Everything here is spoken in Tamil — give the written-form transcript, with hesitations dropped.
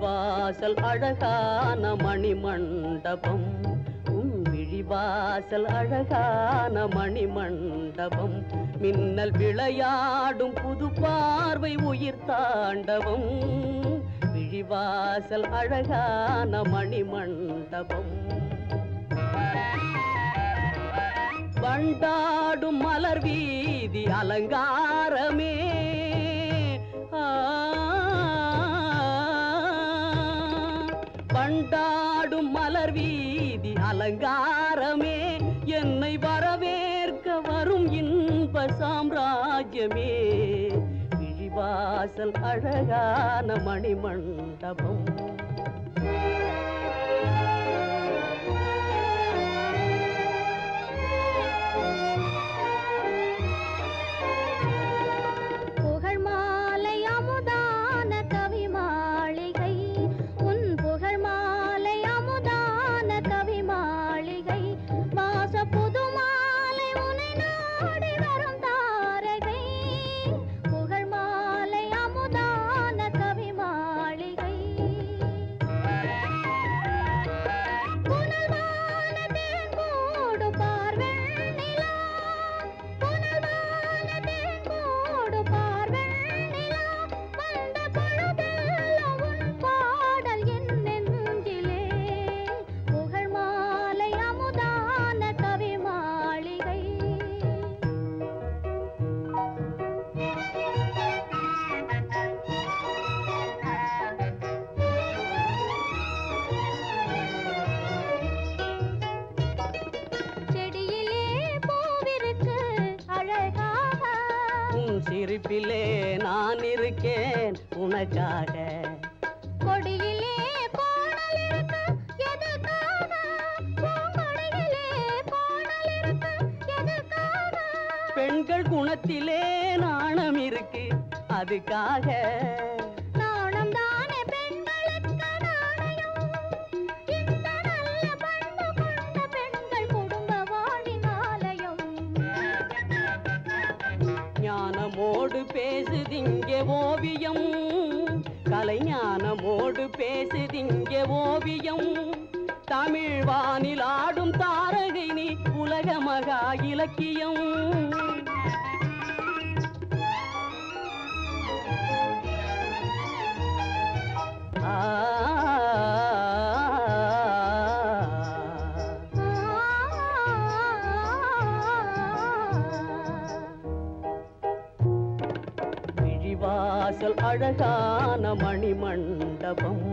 வாசல் அழகான மணிமண்டபம் உன் விழிவாசல் அழகான மணிமண்டபம் மின்னல் விளையாடும் புது பார்வை உயிர் தாண்டவம் விழிவாசல் அழகான மணிமண்டபம் வண்டாடும் மலர் வீதி அலங்காரமே வண்டாடும் மலர் வீதி அலங்காரமே என்னை வரவேற்க வரும் இன்ப சாம்ராஜ்யமே விழிவாசல் அழகான மணிமண்டபம் சிரிப்பிலே நான் இருக்கேன் உனக்காக கொடியிலே கோணல் இருக்கு எதற்காக பூங்கொடியிலே கோணல் இருக்கு எதற்காக பெண்கள் குணத்திலே நாணம் இருக்கு அதுக்காக நாணம் தானே பெண்களுக்கு நாணயம் இந்த நல்ல பண்பு கொண்ட பெண்கள் குடும்ப வாழின் ஆலயம் ஞானமோடு பேசுதிங்கே ஓவியம் கலைஞானமோடு பேசுதிங்கே ஓவியம் தமிழ் வானில் ஆடும் தாரகை நீ உலக மகா இலக்கியம் விழிவாசல் அழகான மணிமண்டபம்